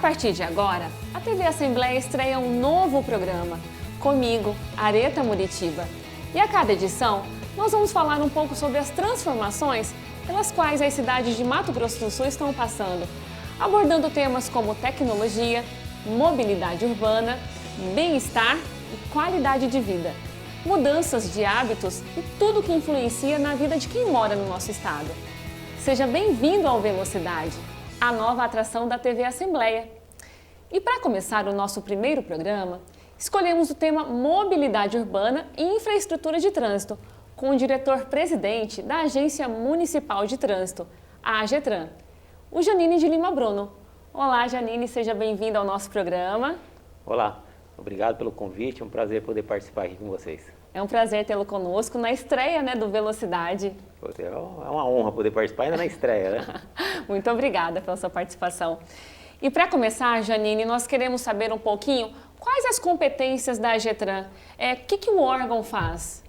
partir de agora, a TV Assembleia estreia um novo programa, comigo, Areta Muritiba. E a cada edição, nós vamos falar um pouco sobre as transformações pelas quais as cidades de Mato Grosso do Sul estão passando, abordando temas como tecnologia, mobilidade urbana, bem-estar e qualidade de vida, mudanças de hábitos e tudo que influencia na vida de quem mora no nosso estado. Seja bem-vindo ao Velocidade, a nova atração da TV Assembleia. E para começar o nosso primeiro programa, escolhemos o tema Mobilidade Urbana e Infraestrutura de Trânsito, com o diretor-presidente da Agência Municipal de Trânsito, a AGETRAN, o Janine de Lima Bruno. Olá, Janine, seja bem-vinda ao nosso programa. Olá, obrigado pelo convite, é um prazer poder participar aqui com vocês. É um prazer tê-lo conosco na estreia, do Velocidade. É uma honra poder participar ainda na estreia, né? Muito obrigada pela sua participação. E para começar, Janine, nós queremos saber um pouquinho quais as competências da AGETRAN, o que o órgão faz?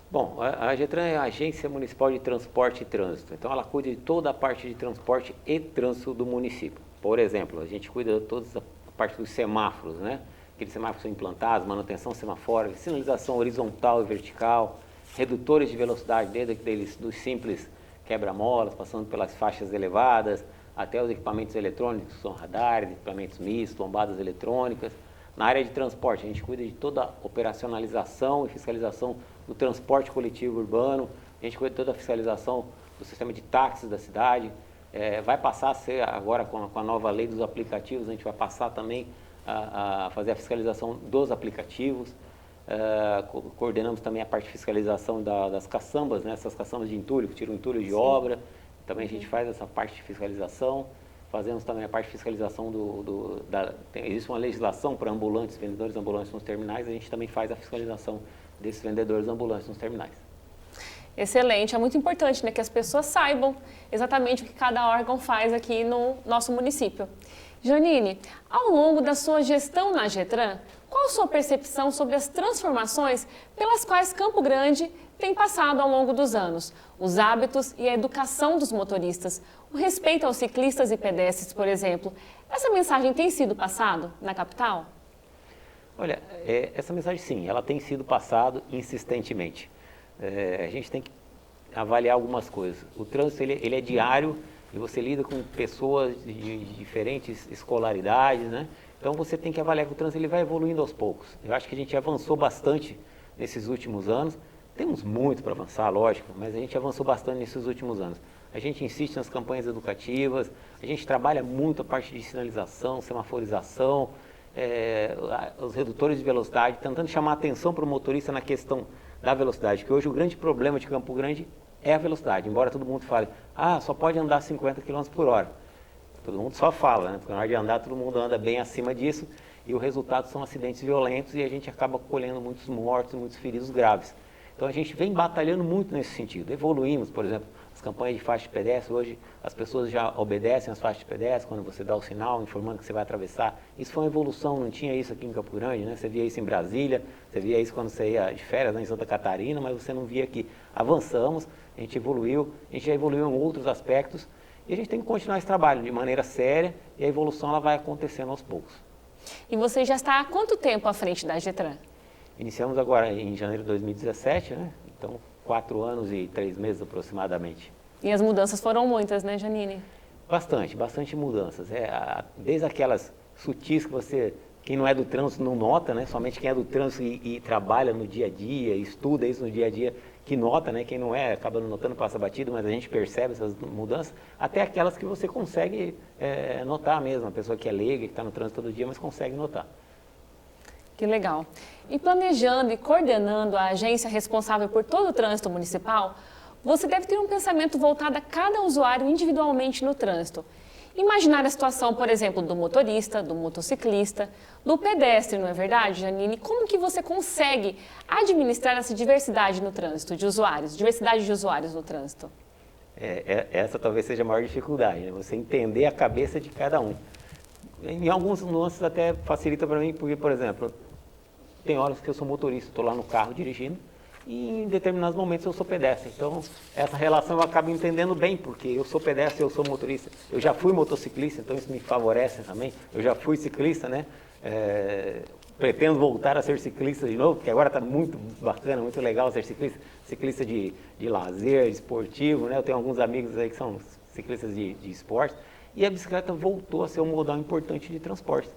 Bom, a AGETRAN é a Agência Municipal de Transporte e Trânsito, então ela cuida de toda a parte de transporte e trânsito do município. Por exemplo, a gente cuida de toda a parte dos semáforos, né? Aqueles semáforos são implantados, manutenção semafórica, sinalização horizontal e vertical, redutores de velocidade, desde aqueles dos simples quebra-molas, passando pelas faixas elevadas, até os equipamentos eletrônicos, que são radares, equipamentos mistos, lombadas eletrônicas. Na área de transporte, a gente cuida de toda a operacionalização e fiscalização do transporte coletivo urbano, a gente cuida de toda a fiscalização do sistema de táxis da cidade. Vai passar a ser, agora com a nova lei dos aplicativos, a gente vai passar também a fazer a fiscalização dos aplicativos. Coordenamos também a parte de fiscalização das caçambas, né? Essas caçambas de entulho, que tiram entulho de obra. Também a gente faz essa parte de fiscalização. Fazemos também a parte de fiscalização existe uma legislação para ambulantes, vendedores ambulantes nos terminais, a gente também faz a fiscalização desses vendedores ambulantes nos terminais. Excelente, é muito importante, que as pessoas saibam exatamente o que cada órgão faz aqui no nosso município. Janine, ao longo da sua gestão na AGETRAN, qual a sua percepção sobre as transformações pelas quais Campo Grande tem passado ao longo dos anos? Os hábitos e a educação dos motoristas, o respeito aos ciclistas e pedestres, por exemplo. Essa mensagem tem sido passada na capital? Olha, essa mensagem sim, ela tem sido passada insistentemente. A gente tem que avaliar algumas coisas. O trânsito ele é diário e você lida com pessoas de diferentes escolaridades, né? Então você tem que avaliar que o trânsito ele vai evoluindo aos poucos. Eu acho que a gente avançou bastante nesses últimos anos. Temos muito para avançar, lógico, mas a gente avançou bastante nesses últimos anos. A gente insiste nas campanhas educativas, a gente trabalha muito a parte de sinalização, semaforização, os redutores de velocidade, tentando chamar a atenção para o motorista na questão da velocidade, que hoje o grande problema de Campo Grande é a velocidade, embora todo mundo fale, só pode andar 50 km por hora. Todo mundo só fala, né? Porque na hora de andar todo mundo anda bem acima disso e o resultado são acidentes violentos e a gente acaba colhendo muitos mortos e muitos feridos graves. Então a gente vem batalhando muito nesse sentido. Evoluímos, por exemplo, as campanhas de faixa de pedestre. Hoje as pessoas já obedecem às faixas de pedestre quando você dá o sinal informando que você vai atravessar. Isso foi uma evolução, não tinha isso aqui em Campo Grande, né? Você via isso em Brasília, você via isso quando você ia de férias, em Santa Catarina, mas você não via aqui. Avançamos, a gente evoluiu, a gente já evoluiu em outros aspectos e a gente tem que continuar esse trabalho de maneira séria e a evolução ela vai acontecendo aos poucos. E você já está há quanto tempo à frente da AGETRAN? Iniciamos agora em janeiro de 2017, né? Então 4 anos e 3 meses aproximadamente. E as mudanças foram muitas, né, Janine? Bastante mudanças. Desde aquelas sutis que quem não é do trânsito não nota, né? Somente quem é do trânsito e trabalha no dia a dia, estuda isso no dia a dia, que nota, né? Quem não é, acaba não notando, passa batido, mas a gente percebe essas mudanças, até aquelas que você consegue notar mesmo, a pessoa que é leiga, que está no trânsito todo dia, mas consegue notar. Que legal. E planejando e coordenando a agência responsável por todo o trânsito municipal, você deve ter um pensamento voltado a cada usuário individualmente no trânsito. Imaginar a situação, por exemplo, do motorista, do motociclista, do pedestre, não é verdade, Janine? Como que você consegue administrar essa diversidade no trânsito de usuários, diversidade de usuários no trânsito? Essa talvez seja a maior dificuldade, né? Você entender a cabeça de cada um. Em alguns nuances até facilita para mim, porque, por exemplo, tem horas que eu sou motorista, estou lá no carro dirigindo, e em determinados momentos eu sou pedestre. Então, essa relação eu acabo entendendo bem, porque eu sou pedestre, eu sou motorista. Eu já fui motociclista, então isso me favorece também. Eu já fui ciclista, né? Pretendo voltar a ser ciclista de novo, porque agora está muito bacana, muito legal ser ciclista. Ciclista de lazer, esportivo, né? Eu tenho alguns amigos aí que são ciclistas de esporte. E a bicicleta voltou a ser um modal importante de transporte.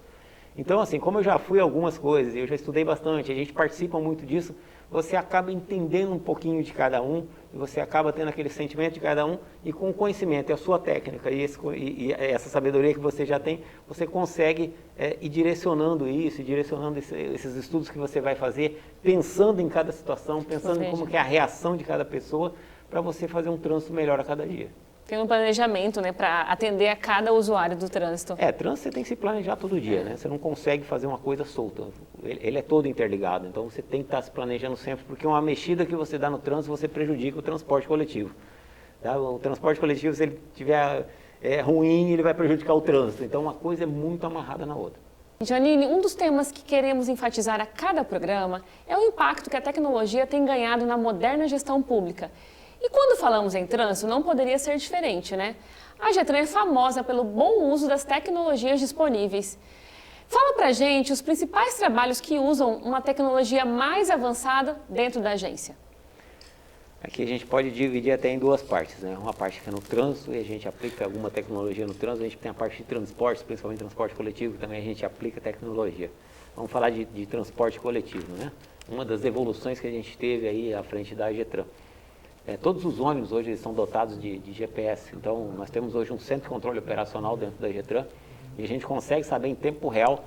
Então, assim, como eu já fui algumas coisas, eu já estudei bastante, a gente participa muito disso, você acaba entendendo um pouquinho de cada um, e você acaba tendo aquele sentimento de cada um, e com o conhecimento e a sua técnica, e essa sabedoria que você já tem, você consegue ir direcionando isso, direcionando esses estudos que você vai fazer, pensando em cada situação, pensando em como que é a reação de cada pessoa, para você fazer um trânsito melhor a cada dia. Tem um planejamento, né, para atender a cada usuário do trânsito. Trânsito você tem que se planejar todo dia, né? Você não consegue fazer uma coisa solta. Ele é todo interligado, então você tem que estar se planejando sempre, porque uma mexida que você dá no trânsito, você prejudica o transporte coletivo. Tá? O transporte coletivo, se ele tiver ruim, ele vai prejudicar o trânsito. Então uma coisa é muito amarrada na outra. Janine, um dos temas que queremos enfatizar a cada programa é o impacto que a tecnologia tem ganhado na moderna gestão pública. E quando falamos em trânsito, não poderia ser diferente, né? A Getran é famosa pelo bom uso das tecnologias disponíveis. Fala pra gente os principais trabalhos que usam uma tecnologia mais avançada dentro da agência. Aqui a gente pode dividir até em duas partes, né? Uma parte que é no trânsito e a gente aplica alguma tecnologia no trânsito, a gente tem a parte de transporte, principalmente transporte coletivo, que também a gente aplica tecnologia. Vamos falar de transporte coletivo, né? Uma das evoluções que a gente teve aí à frente da Getran. Todos os ônibus hoje eles são dotados de GPS, então nós temos hoje um centro de controle operacional dentro da Getran e a gente consegue saber em tempo real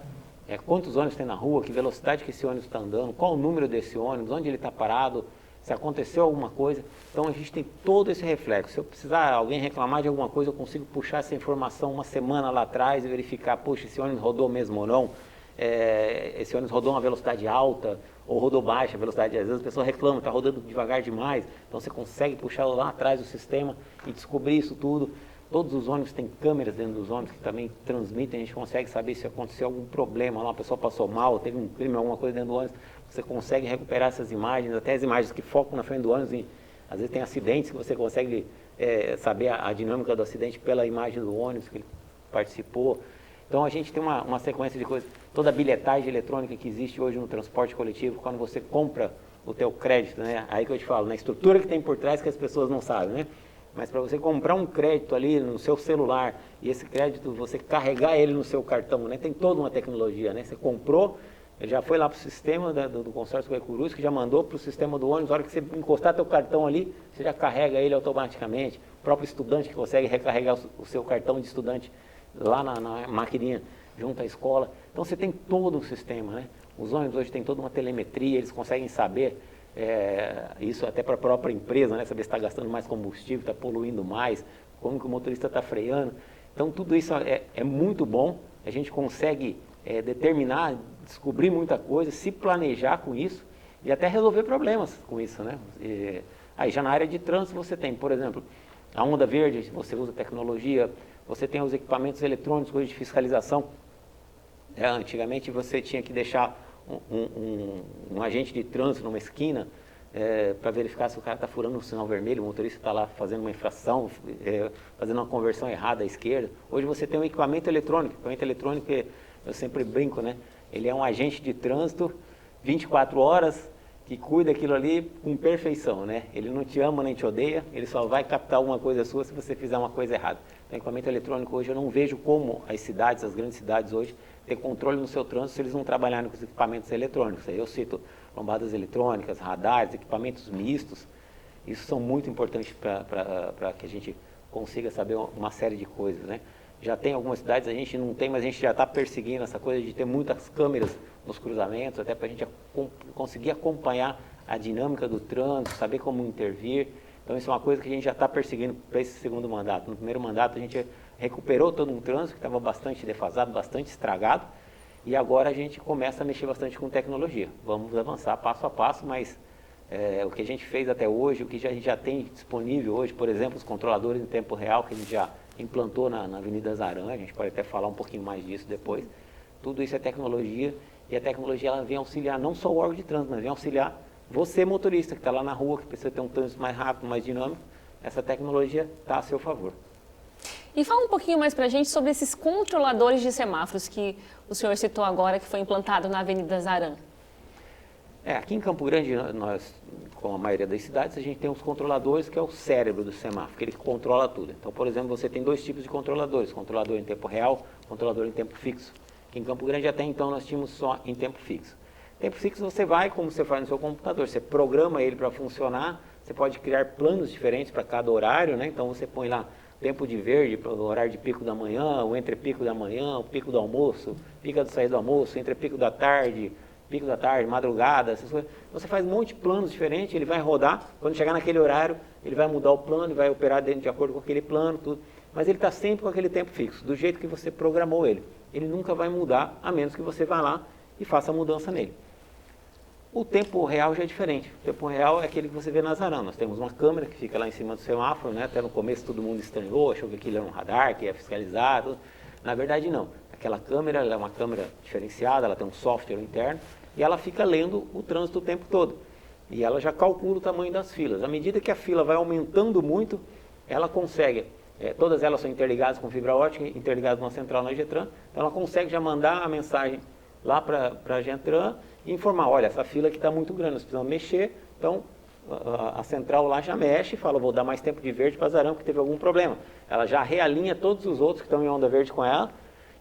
quantos ônibus tem na rua, que velocidade que esse ônibus está andando, qual o número desse ônibus, onde ele está parado, se aconteceu alguma coisa. Então a gente tem todo esse reflexo. Se eu precisar alguém reclamar de alguma coisa, eu consigo puxar essa informação uma semana lá atrás e verificar, poxa, esse ônibus rodou mesmo ou não, esse ônibus rodou uma velocidade alta ou rodou baixa velocidade. Às vezes a pessoa reclama, está rodando devagar demais, então você consegue puxar lá atrás do sistema e descobrir isso tudo. Todos os ônibus têm câmeras dentro dos ônibus que também transmitem, a gente consegue saber se aconteceu algum problema lá, uma pessoa passou mal, teve um crime, alguma coisa dentro do ônibus, você consegue recuperar essas imagens, até as imagens que focam na frente do ônibus, e às vezes tem acidentes que você consegue saber a dinâmica do acidente pela imagem do ônibus que ele participou. Então a gente tem uma sequência de coisas, toda a bilhetagem eletrônica que existe hoje no transporte coletivo, quando você compra o teu crédito, né? Aí que eu te falo, na estrutura que tem por trás que as pessoas não sabem, né? Mas para você comprar um crédito ali no seu celular e esse crédito, você carregar ele no seu cartão, né? Tem toda uma tecnologia, né? Você comprou, ele já foi lá para o sistema do consórcio Guaicurus, que já mandou para o sistema do ônibus, a hora que você encostar teu cartão ali, você já carrega ele automaticamente. O próprio estudante que consegue recarregar o seu cartão de estudante lá na maquininha junto à escola. Então você tem todo um sistema, né? Os ônibus hoje têm toda uma telemetria, eles conseguem saber, isso até para a própria empresa, né? Saber se está gastando mais combustível, está poluindo mais, como que o motorista está freando. Então tudo isso é muito bom, a gente consegue determinar, descobrir muita coisa, se planejar com isso e até resolver problemas com isso, né? Aí já na área de trânsito você tem, por exemplo, a onda verde, você usa tecnologia, você tem os equipamentos eletrônicos hoje de fiscalização. Antigamente você tinha que deixar um agente de trânsito numa esquina para verificar se o cara está furando um sinal vermelho, o motorista está lá fazendo uma infração, fazendo uma conversão errada à esquerda. Hoje você tem um equipamento eletrônico. O equipamento eletrônico, eu sempre brinco, né? Ele é um agente de trânsito 24 horas que cuida daquilo ali com perfeição, né? Ele não te ama nem te odeia, ele só vai captar alguma coisa sua se você fizer uma coisa errada. O equipamento eletrônico hoje, eu não vejo como as cidades, as grandes cidades hoje, ter controle no seu trânsito se eles não trabalharem com os equipamentos eletrônicos. Aí eu cito lombadas eletrônicas, radares, equipamentos mistos. Isso são muito importantes para que a gente consiga saber uma série de coisas, né? Já tem algumas cidades, a gente não tem, mas a gente já está perseguindo essa coisa de ter muitas câmeras nos cruzamentos, até para a gente conseguir acompanhar a dinâmica do trânsito, saber como intervir. Então isso é uma coisa que a gente já está perseguindo para esse segundo mandato. No primeiro mandato a gente recuperou todo um trânsito que estava bastante defasado, bastante estragado, e agora a gente começa a mexer bastante com tecnologia. Vamos avançar passo a passo, mas o que a gente fez até hoje, o que a gente já tem disponível hoje, por exemplo, os controladores em tempo real, que a gente já implantou na Avenida Zaran, a gente pode até falar um pouquinho mais disso depois. Tudo isso é tecnologia, e a tecnologia ela vem auxiliar não só o órgão de trânsito, mas vem auxiliar você, motorista, que está lá na rua, que precisa ter um trânsito mais rápido, mais dinâmico, essa tecnologia está a seu favor. E fala um pouquinho mais para a gente sobre esses controladores de semáforos que o senhor citou agora, que foi implantado na Avenida Zaran. Aqui em Campo Grande, nós, com a maioria das cidades, a gente tem os controladores, que é o cérebro do semáforo, que ele controla tudo. Então, por exemplo, você tem dois tipos de controladores, controlador em tempo real, controlador em tempo fixo. Aqui em Campo Grande, até então, nós tínhamos só em tempo fixo. Tempo fixo você vai, como você faz no seu computador, você programa ele para funcionar, você pode criar planos diferentes para cada horário, né? Então, você põe lá tempo de verde para o horário de pico da manhã, o entre pico da manhã, o pico do almoço, pica do sair do almoço, entre pico da tarde, madrugada, essas coisas. Você faz um monte de planos diferentes, ele vai rodar, quando chegar naquele horário, ele vai mudar o plano, ele vai operar de acordo com aquele plano, tudo. Mas ele está sempre com aquele tempo fixo, do jeito que você programou ele. Ele nunca vai mudar, a menos que você vá lá e faça a mudança nele. O tempo real já é diferente. O tempo real é aquele que você vê na Zaran. Nós temos uma câmera que fica lá em cima do semáforo, né? Até no começo todo mundo estranhou, achou que aquilo era um radar, que ia fiscalizar. Tudo. Na verdade, não. Aquela câmera ela é uma câmera diferenciada, ela tem um software interno e ela fica lendo o trânsito o tempo todo. E ela já calcula o tamanho das filas. À medida que a fila vai aumentando muito, ela consegue, todas elas são interligadas com fibra ótica, interligadas com uma central na Getran, então ela consegue já mandar a mensagem lá para a Getran e informar, olha, essa fila aqui está muito grande, nós precisamos mexer, então a central lá já mexe e fala, vou dar mais tempo de verde para Zaran, porque teve algum problema. Ela já realinha todos os outros que estão em onda verde com ela,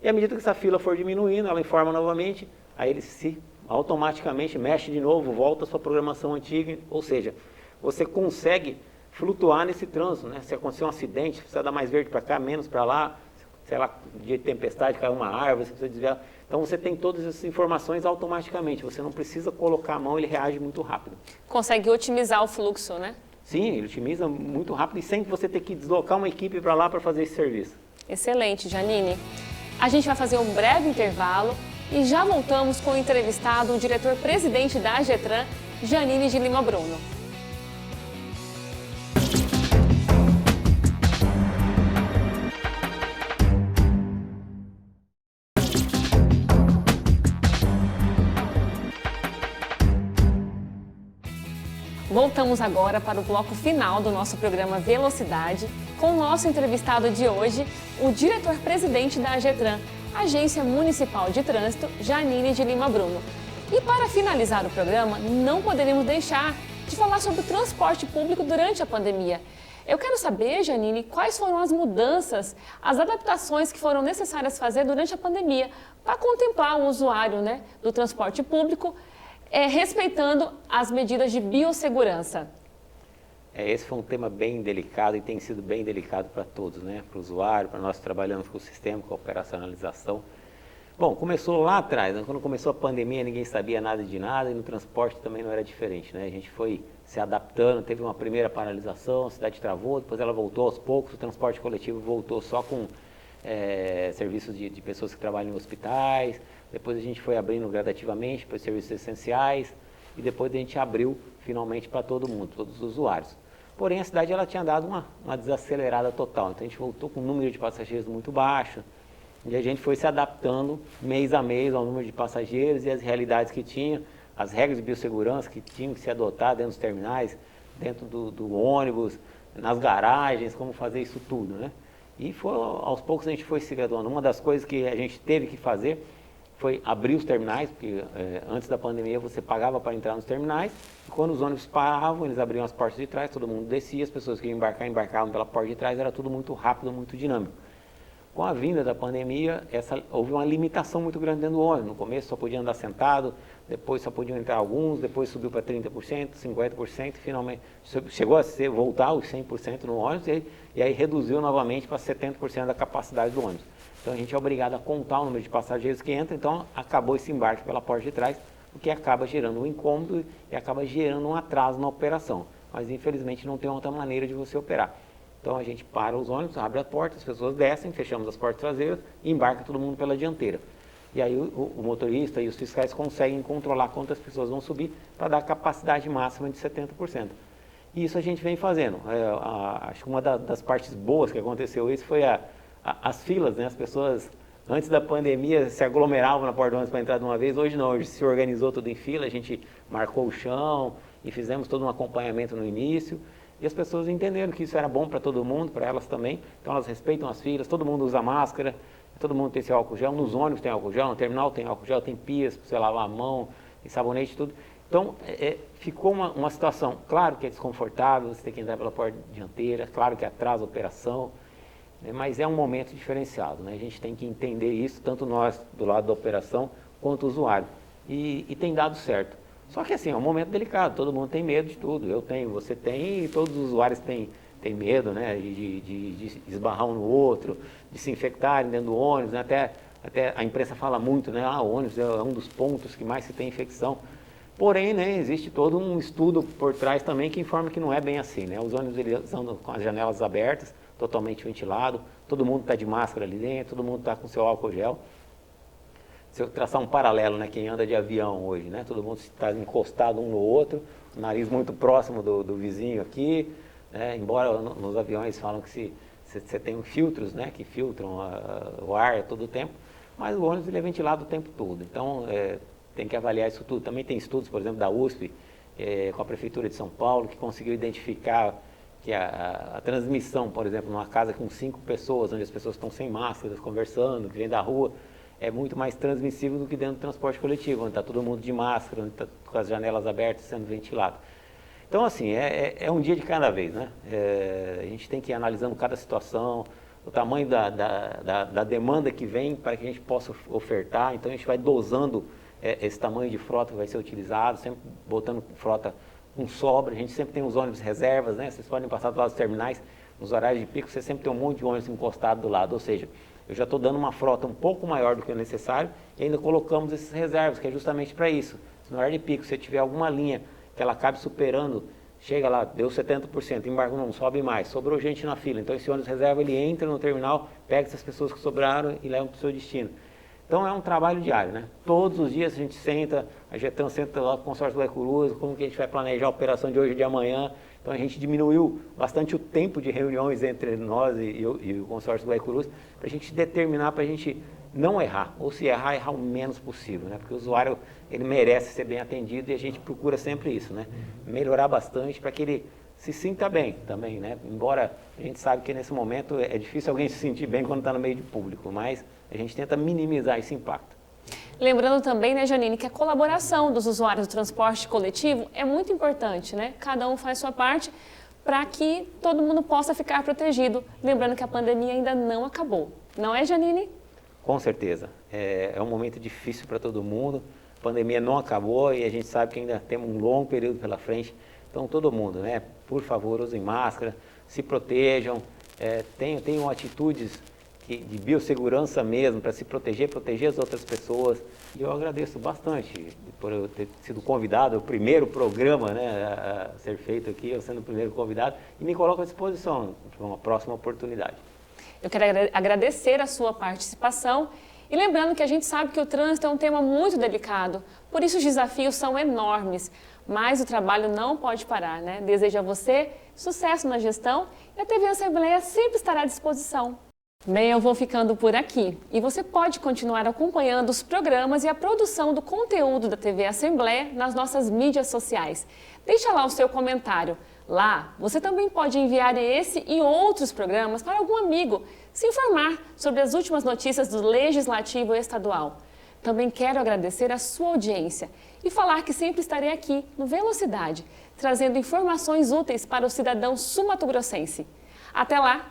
e à medida que essa fila for diminuindo, ela informa novamente, aí ele se automaticamente mexe de novo, volta à sua programação antiga, ou seja, você consegue flutuar nesse trânsito, né? Se acontecer um acidente, precisa dar mais verde para cá, menos para lá, sei lá, dia de tempestade, caiu uma árvore, você precisa desviar. Então você tem todas essas informações automaticamente, você não precisa colocar a mão, ele reage muito rápido. Consegue otimizar o fluxo, né? Sim, ele otimiza muito rápido e sem você ter que deslocar uma equipe para lá para fazer esse serviço. Excelente, Janine. A gente vai fazer um breve intervalo e já voltamos com o entrevistado, o diretor-presidente da Getran, Janine de Lima Bruno. Voltamos agora para o bloco final do nosso programa Velocidade, com o nosso entrevistado de hoje, o diretor-presidente da Getran, Agência Municipal de Trânsito, Janine de Lima Bruno. E para finalizar o programa, não poderíamos deixar de falar sobre o transporte público durante a pandemia. Eu quero saber, Janine, quais foram as mudanças, as adaptações que foram necessárias fazer durante a pandemia para contemplar o usuário, né, do transporte público, respeitando as medidas de biossegurança. Esse foi um tema bem delicado e tem sido bem delicado para todos, né? Para o usuário, para nós que trabalhamos com o sistema, com a operacionalização. Bom, começou lá atrás, né? Quando começou a pandemia, ninguém sabia nada de nada e no transporte também não era diferente, né? A gente foi se adaptando, teve uma primeira paralisação, a cidade travou, depois ela voltou aos poucos, o transporte coletivo voltou só com serviços de pessoas que trabalham em hospitais, depois a gente foi abrindo gradativamente para os serviços essenciais e depois a gente abriu finalmente para todo mundo, todos os usuários. Porém, a cidade ela tinha dado uma desacelerada total, então a gente voltou com um número de passageiros muito baixo e a gente foi se adaptando mês a mês ao número de passageiros e às realidades que tinha, as regras de biossegurança que tinham que se adotar dentro dos terminais, dentro do ônibus, nas garagens, como fazer isso tudo, né? E aos poucos a gente foi se graduando. Uma das coisas que a gente teve que fazer foi abrir os terminais, porque antes da pandemia você pagava para entrar nos terminais, e quando os ônibus paravam, eles abriam as portas de trás, todo mundo descia, as pessoas que iam embarcar, embarcavam pela porta de trás, era tudo muito rápido, muito dinâmico. Com a vinda da pandemia, houve uma limitação muito grande dentro do ônibus. No começo só podia andar sentado, depois só podiam entrar alguns, depois subiu para 30%, 50%, finalmente chegou a voltar aos 100% no ônibus, e aí reduziu novamente para 70% da capacidade do ônibus. Então a gente é obrigado a contar o número de passageiros que entram, então acabou esse embarque pela porta de trás, o que acaba gerando um incômodo e acaba gerando um atraso na operação. Mas infelizmente não tem outra maneira de você operar. Então a gente para os ônibus, abre a porta, as pessoas descem, fechamos as portas traseiras e embarca todo mundo pela dianteira. E aí o motorista e os fiscais conseguem controlar quantas pessoas vão subir para dar a capacidade máxima de 70%. E isso a gente vem fazendo. Acho que uma das partes boas que aconteceu isso foi as filas, né? As pessoas antes da pandemia se aglomeravam na porta do ônibus para entrar de uma vez, hoje não, hoje se organizou tudo em fila, a gente marcou o chão, e fizemos todo um acompanhamento no início. E as pessoas entenderam que isso era bom para todo mundo, para elas também. Então elas respeitam as filas, todo mundo usa máscara, todo mundo tem esse álcool gel. Nos ônibus tem álcool gel, no terminal tem álcool gel, tem pias para você lavar a mão, tem sabonete, tudo. Então ficou uma situação, claro que é desconfortável, você tem que entrar pela porta dianteira, claro que atrasa a operação, né, mas é um momento diferenciado, né? A gente tem que entender isso, tanto nós do lado da operação, quanto o usuário. E tem dado certo. Só que assim, é um momento delicado, todo mundo tem medo de tudo. Eu tenho, você tem, e todos os usuários têm medo, né, de esbarrar um no outro, de se infectarem dentro do ônibus, né? Até a imprensa fala muito, né, o ônibus é um dos pontos que mais se tem infecção. Porém, né, existe todo um estudo por trás também que informa que não é bem assim, né? Os ônibus eles andam com as janelas abertas, totalmente ventilado, todo mundo está de máscara ali dentro, todo mundo está com seu álcool gel. Se eu traçar um paralelo, né, quem anda de avião hoje, né, todo mundo está encostado um no outro, o nariz muito próximo do vizinho aqui, né, embora nos aviões falam que você tem filtros, né, que filtram o ar todo o tempo, mas o ônibus ele é ventilado o tempo todo, então tem que avaliar isso tudo. Também tem estudos, por exemplo, da USP, com a Prefeitura de São Paulo, que conseguiu identificar que a transmissão, por exemplo, numa casa com 5 pessoas, onde as pessoas estão sem máscaras, conversando, que vem da rua, é muito mais transmissível do que dentro do transporte coletivo, onde está todo mundo de máscara, onde está com as janelas abertas, sendo ventilado. Então, assim, é um dia de cada vez, né? A gente tem que ir analisando cada situação, o tamanho da demanda que vem para que a gente possa ofertar, então a gente vai dosando esse tamanho de frota que vai ser utilizado, sempre botando frota com sobra, a gente sempre tem os ônibus reservas, né? Vocês podem passar do lado dos terminais, nos horários de pico, você sempre tem um monte de ônibus encostado do lado, ou seja, eu já estou dando uma frota um pouco maior do que o necessário e ainda colocamos esses reservas, que é justamente para isso. Se no horário de pico você tiver alguma linha que ela acabe superando, chega lá, deu 70%, embargo não sobe mais, sobrou gente na fila, então esse ônibus reserva ele entra no terminal, pega essas pessoas que sobraram e leva para o seu destino. Então é um trabalho diário, né? Todos os dias a gente senta, a Getran senta lá com o consórcio do Guaicurus, como que a gente vai planejar a operação de hoje e de amanhã. Então a gente diminuiu bastante o tempo de reuniões entre nós e o consórcio do Guaicurus, para a gente determinar, para a gente não errar, ou se errar, errar o menos possível, né? Porque o usuário, ele merece ser bem atendido e a gente procura sempre isso, né? Melhorar bastante para que ele se sinta bem também, né? Embora a gente sabe que nesse momento é difícil alguém se sentir bem quando está no meio de público, mas a gente tenta minimizar esse impacto. Lembrando também, né, Janine, que a colaboração dos usuários do transporte coletivo é muito importante, né? Cada um faz sua parte para que todo mundo possa ficar protegido. Lembrando que a pandemia ainda não acabou. Não é, Janine? Com certeza. É um momento difícil para todo mundo. A pandemia não acabou e a gente sabe que ainda temos um longo período pela frente. Então, todo mundo, né? Por favor, usem máscara, se protejam, tenham atitudes de biossegurança mesmo, para se proteger as outras pessoas. E eu agradeço bastante por eu ter sido convidado, o primeiro programa, né, a ser feito aqui, eu sendo o primeiro convidado, e me coloco à disposição para uma próxima oportunidade. Eu quero agradecer a sua participação e lembrando que a gente sabe que o trânsito é um tema muito delicado, por isso os desafios são enormes, mas o trabalho não pode parar, né? Desejo a você sucesso na gestão e a TV Assembleia sempre estará à disposição. Bem, eu vou ficando por aqui e você pode continuar acompanhando os programas e a produção do conteúdo da TV Assembleia nas nossas mídias sociais. Deixa lá o seu comentário. Lá, você também pode enviar esse e outros programas para algum amigo, se informar sobre as últimas notícias do Legislativo Estadual. Também quero agradecer a sua audiência e falar que sempre estarei aqui no Velocidade, trazendo informações úteis para o cidadão sul-mato-grossense. Até lá!